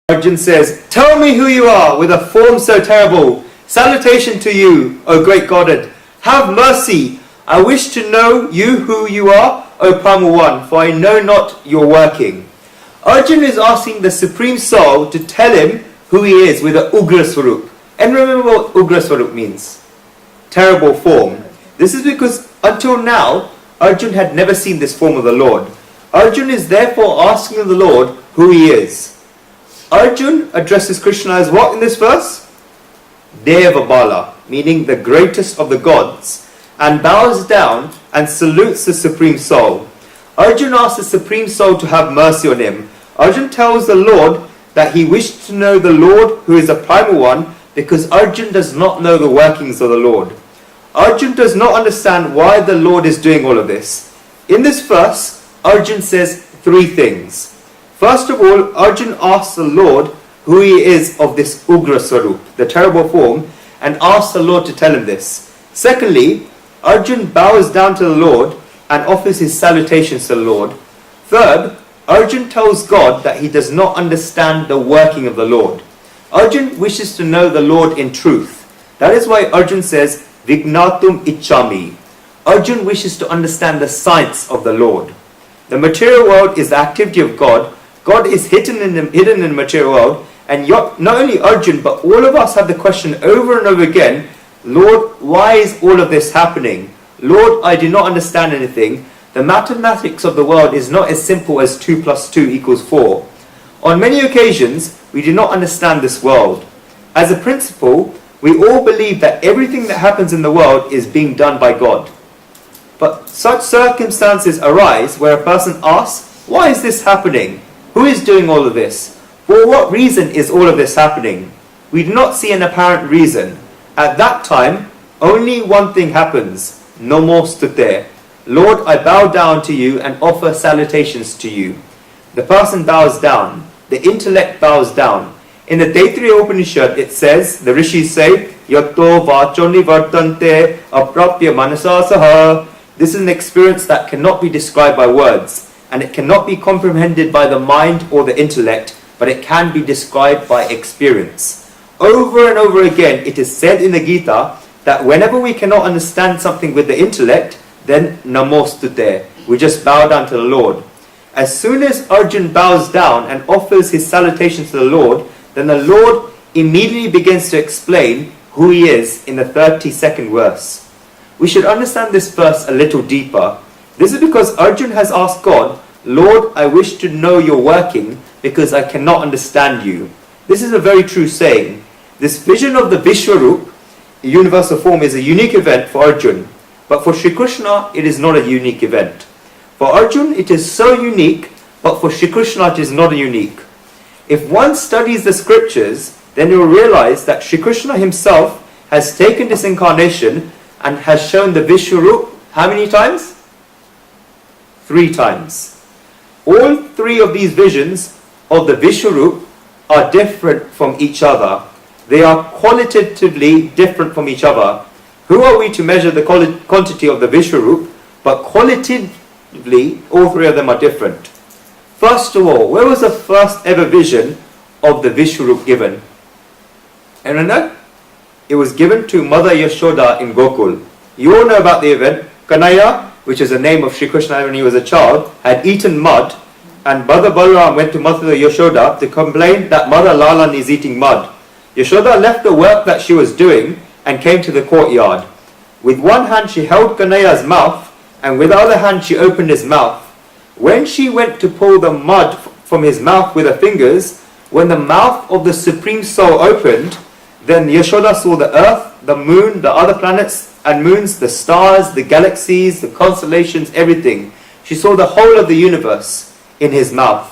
Arjun says, "Tell me who you are with a form so terrible. Salutation to you, O great Godhead. Have mercy. I wish to know you who you are, O Primal One, for I know not your working." Arjun is asking the Supreme Soul to tell him who he is with a Ugra Swarup. And remember what Ugra Swarup means. Terrible form. This is because until now, Arjun had never seen this form of the Lord. Arjun is therefore asking the Lord who he is. Arjun addresses Krishna as what in this verse? Deva Bala, meaning the greatest of the gods, and bows down and salutes the Supreme Soul. Arjun asks the Supreme Soul to have mercy on him. Arjun tells the Lord that he wished to know the Lord who is the Primal One because Arjun does not know the workings of the Lord. Arjun does not understand why the Lord is doing all of this. In this verse, Arjun says three things. First of all, Arjun asks the Lord who he is of this Ugra Swarup, the terrible form, and asks the Lord to tell him this. Secondly, Arjun bows down to the Lord and offers his salutations to the Lord. Third, Arjun tells God that he does not understand the working of the Lord. Arjun wishes to know the Lord in truth. That is why Arjun says, Vignatum Ichchami. Arjun wishes to understand the science of the Lord. The material world is the activity of God. God is hidden in the material world, and not only Arjun, but all of us have the question over and over again, Lord, why is all of this happening? Lord, I do not understand anything. The mathematics of the world is not as simple as 2 + 2 = 4. On many occasions, we do not understand this world. As a principle, we all believe that everything that happens in the world is being done by God. But such circumstances arise where a person asks, why is this happening? Who is doing all of this? For what reason is all of this happening? We do not see an apparent reason. At that time, only one thing happens. Namostute. Lord, I bow down to you and offer salutations to you. The person bows down. The intellect bows down. In the Taittiriya Upanishad, it says, the rishis say, Yato vacho nivartante aprapya manasa saha. This is an experience that cannot be described by words, and it cannot be comprehended by the mind or the intellect, but it can be described by experience. Over and over again, it is said in the Gita that whenever we cannot understand something with the intellect, then namostute, we just bow down to the Lord. As soon as Arjun bows down and offers his salutations to the Lord, then the Lord immediately begins to explain who he is in the 32nd verse. We should understand this verse a little deeper. This is because Arjun has asked God, Lord, I wish to know your working because I cannot understand you. This is a very true saying. This vision of the Vishwarup, the universal form, is a unique event for Arjun. But for Shri Krishna, it is not a unique event. For Arjun, it is so unique, but for Shri Krishna, it is not unique. If one studies the scriptures, then you will realize that Shri Krishna himself has taken this incarnation and has shown the Vishwarup how many times? 3 times. All 3 of these visions of the Vishwarup are different from each other. They are qualitatively different from each other. Who are we to measure the quantity of the Vishwarup? But qualitatively, all 3 of them are different. First of all, where was the first ever vision of the Vishwarup given? Anyone know? It was given to Mother Yashoda in Gokul. You all know about the event. Kanaya, which is the name of Sri Krishna when he was a child, had eaten mud, and Mother Balaram went to Mother Yashoda to complain that Mother Lalan is eating mud. Yashoda left the work that she was doing and came to the courtyard. With one hand she held Kanaya's mouth, and with the other hand she opened his mouth. When she went to pull the mud from his mouth with her fingers, when the mouth of the Supreme Soul opened, then Yashoda saw the earth, the moon, the other planets and moons, the stars, the galaxies, the constellations, everything. She saw the whole of the universe in his mouth.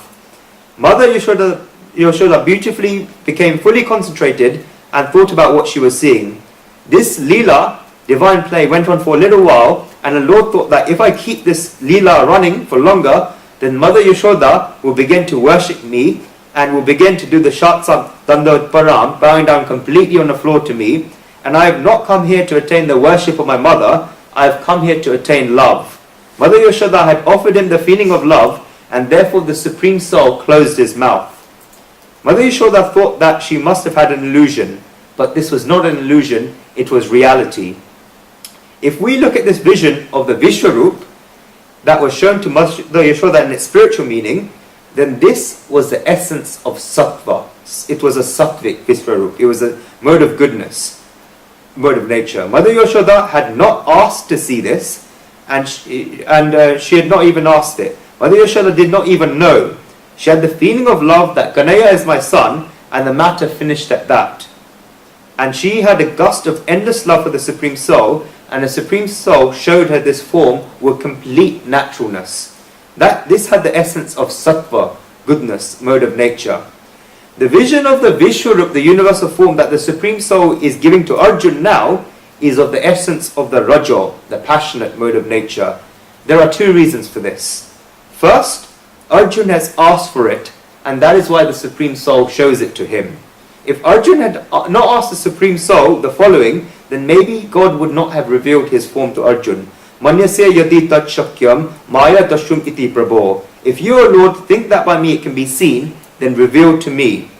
Mother Yashoda beautifully became fully concentrated and thought about what she was seeing. This Leela, divine play, went on for a little while, and the Lord thought that if I keep this Leela running for longer, then Mother Yashoda will begin to worship me and will begin to do the Shatsam Dandot Param, bowing down completely on the floor to me. And I have not come here to attain the worship of my mother, I have come here to attain love. Mother Yashoda had offered him the feeling of love, and therefore the Supreme Soul closed his mouth. Mother Yashoda thought that she must have had an illusion, but this was not an illusion, it was reality. If we look at this vision of the Vishwarup that was shown to Mother Yashoda in its spiritual meaning, then this was the essence of sattva. It was a sattvic Vishwarup. It was a mode of goodness, mode of nature. Mother Yashoda had not asked to see this, and she had not even asked it. Mother Yashoda did not even know. She had the feeling of love that Kanhaiya is my son, and the matter finished at that. And she had a gust of endless love for the Supreme Soul, and the Supreme Soul showed her this form with complete naturalness. This had the essence of sattva, goodness, mode of nature. The vision of the Vishwarup, the universal form that the Supreme Soul is giving to Arjun now, is of the essence of the Rajo, the passionate mode of nature. There are two reasons for this. First, Arjun has asked for it, and that is why the Supreme Soul shows it to him. If Arjun had not asked the Supreme Soul the following, then maybe God would not have revealed his form to Arjun. Manyasya yati tat shakyam maya dashum iti prabho. If you, O Lord, think that by me it can be seen, then reveal to me.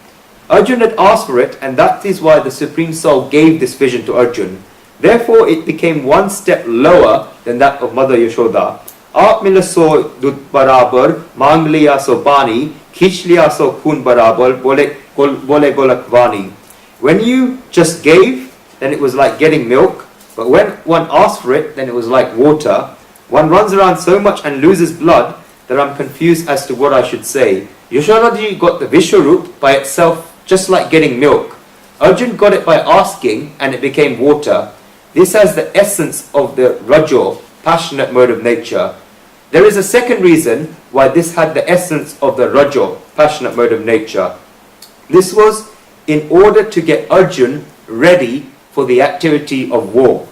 Arjun had asked for it, and that is why the Supreme Soul gave this vision to Arjun. Therefore, it became one step lower than that of Mother Yashoda. Aap mila so dud barabar, mang liya so bani, khich liya so khun barabar, bole golak vani. When you just gave, then it was like getting milk. But when one asks for it, then it was like water. One runs around so much and loses blood that I'm confused as to what I should say. Yashodaji got the Vishwarup by itself, just like getting milk. Arjun got it by asking, and it became water. This has the essence of the Rajo, passionate mode of nature. There is a second reason why this had the essence of the Rajo, passionate mode of nature. This was in order to get Arjun ready for the activity of war.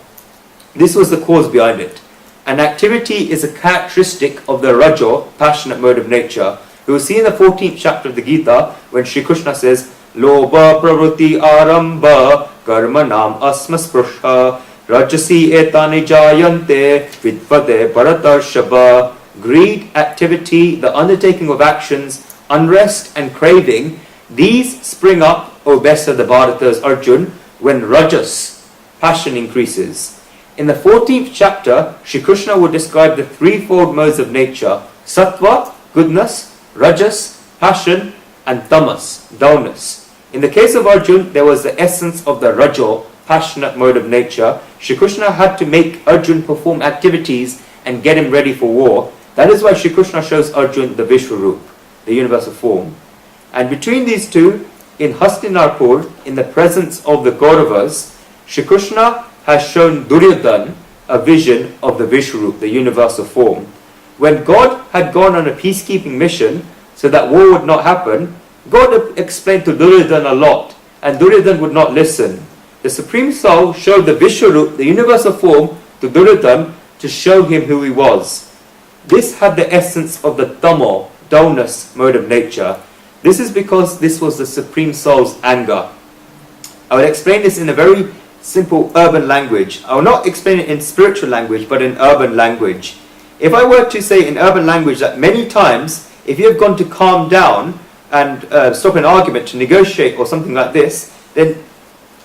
This was the cause behind it. An activity is a characteristic of the Rajo, passionate mode of nature. We will see in the 14th chapter of the Gita when Shri Krishna says, Lobha pravruti arambha karmanam asmasprushha rajasi etani jayante vidvade bharatarshava. Greed, activity, the undertaking of actions, unrest and craving, these spring up, O best of the Bharatas, Arjun, when Rajas, passion increases. In the 14th chapter, Shri Krishna will describe the threefold modes of nature: sattva, goodness; rajas, passion; and tamas, dullness. In the case of Arjun, there was the essence of the Rajo, passionate mode of nature. Shri Krishna had to make Arjun perform activities and get him ready for war. That is why Shri Krishna shows Arjun the Vishwarup, the universal form. And between these two, in Hastinapur, in the presence of the Kauravas, Shri Krishna has shown Duryodhana a vision of the Vishwarup, the universal form. When God had gone on a peacekeeping mission so that war would not happen, God explained to Duryodhana a lot, and Duryodhana would not listen. The Supreme Soul showed the Vishwarup, the universal form, to Duryodhana to show him who he was. This had the essence of the tamo, dullness mode of nature. This is because this was the Supreme Soul's anger. I will explain this in a very simple urban language. I will not explain it in spiritual language, but in urban language. If I were to say in urban language that many times, if you have gone to calm down and stop an argument to negotiate or something like this, then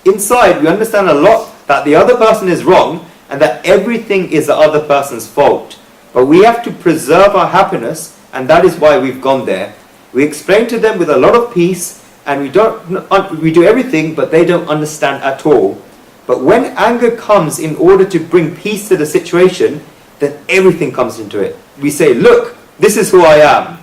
inside we understand a lot that the other person is wrong and that everything is the other person's fault. But we have to preserve our happiness, and that is why we've gone there. We explain to them with a lot of peace, and we do everything, but they don't understand at all. But when anger comes in order to bring peace to the situation, then everything comes into it. We say, look, this is who I am.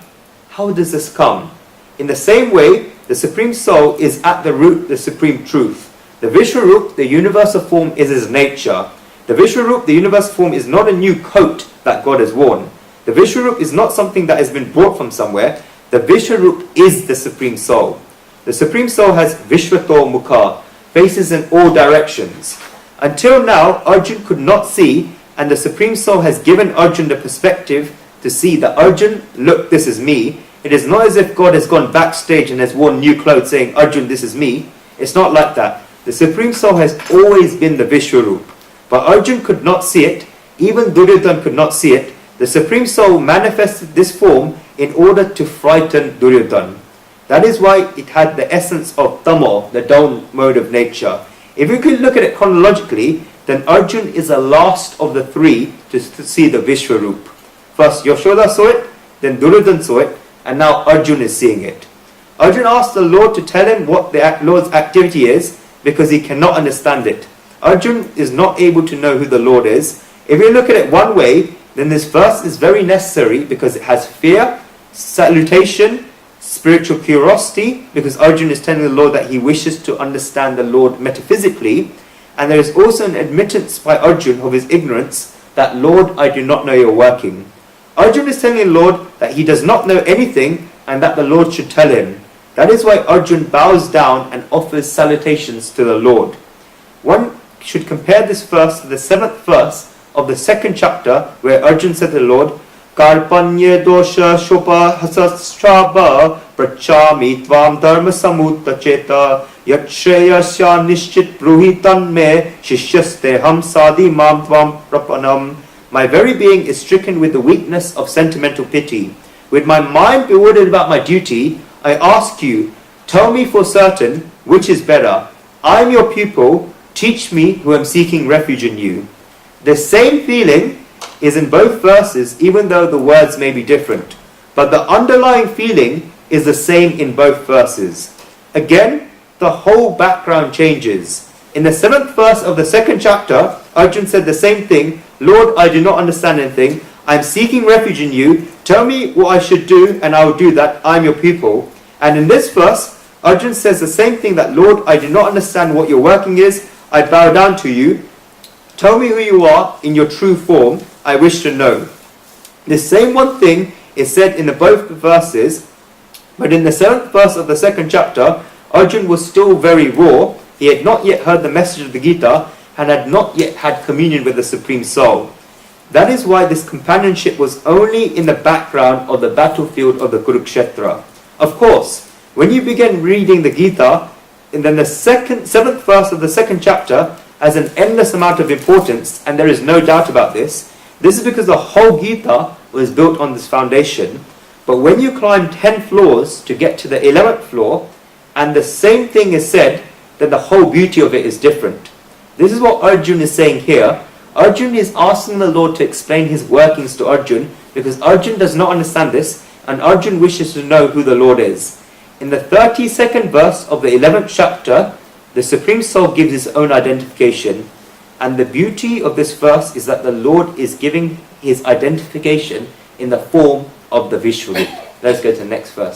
How does this come? In the same way, the Supreme Soul is at the root, the Supreme Truth. The Vishwarup, the universal form, is his nature. The Vishwarup, the universal form, is not a new coat that God has worn. The Vishwarup is not something that has been brought from somewhere. The Vishwarup is the Supreme Soul. The Supreme Soul has Vishwato Mukha, faces in all directions. Until now, Arjun could not see, and the Supreme Soul has given Arjun the perspective to see that Arjun, look, this is me. It is not as if God has gone backstage and has worn new clothes saying, Arjun, this is me. It's not like that. The Supreme Soul has always been the Vishwarup. But Arjun could not see it. Even Duryodhana could not see it. The Supreme Soul manifested this form in order to frighten Duryodhana. That is why it had the essence of tamo, the dull mode of nature. If you could look at it chronologically, then Arjun is the last of the three to see the Vishwaroop. First Yashoda saw it, then Duryodhana saw it, and now Arjun is seeing it. Arjun asked the Lord to tell him what the Lord's activity is because he cannot understand it. Arjun is not able to know who the Lord is. If you look at it one way, then this verse is very necessary because it has fear, salutation, spiritual curiosity, because Arjun is telling the Lord that he wishes to understand the Lord metaphysically, and there is also an admittance by Arjun of his ignorance that, Lord, I do not know your working. Arjun is telling the Lord that he does not know anything and that the Lord should tell him. That is why Arjun bows down and offers salutations to the Lord. One should compare this verse to the 7th verse of the 2nd chapter, where Arjun said to the Lord, Karpanye dosha shopa hasastrabha prachami tvam dharma samutacheta yatshayasya nishchit bruhitan me shishyaste ham sadi mam tvam prapanam. My very being is stricken with the weakness of sentimental pity. With my mind bewildered about my duty, I ask you, tell me for certain which is better. I am your pupil, teach me who am seeking refuge in you. The same feeling is in both verses, even though the words may be different. But the underlying feeling is the same in both verses. Again, the whole background changes. In the 7th verse of the 2nd chapter, Arjun said the same thing, Lord, I do not understand anything. I am seeking refuge in you. Tell me what I should do, and I will do that. I am your pupil. And in this verse, Arjun says the same thing, that Lord, I do not understand what your working is. I bow down to you. Tell me who you are in your true form. I wish to know. The same one thing is said in the both verses, but in the 7th verse of the 2nd chapter, Arjun was still very raw. He had not yet heard the message of the Gita and had not yet had communion with the Supreme Soul. That is why this companionship was only in the background of the battlefield of the Kurukshetra. Of course, when you begin reading the Gita, and then the 7th verse of the 2nd chapter has an endless amount of importance, and there is no doubt about this. This is because the whole Gita was built on this foundation. But when you climb 10 floors to get to the 11th floor, and the same thing is said, then the whole beauty of it is different. This is what Arjun is saying here. Arjun is asking the Lord to explain his workings to Arjun, because Arjun does not understand this, and Arjun wishes to know who the Lord is. In the 32nd verse of the 11th chapter, the Supreme Soul gives his own identification. And the beauty of this verse is that the Lord is giving his identification in the form of the Vishwarup. Let's go to the next verse.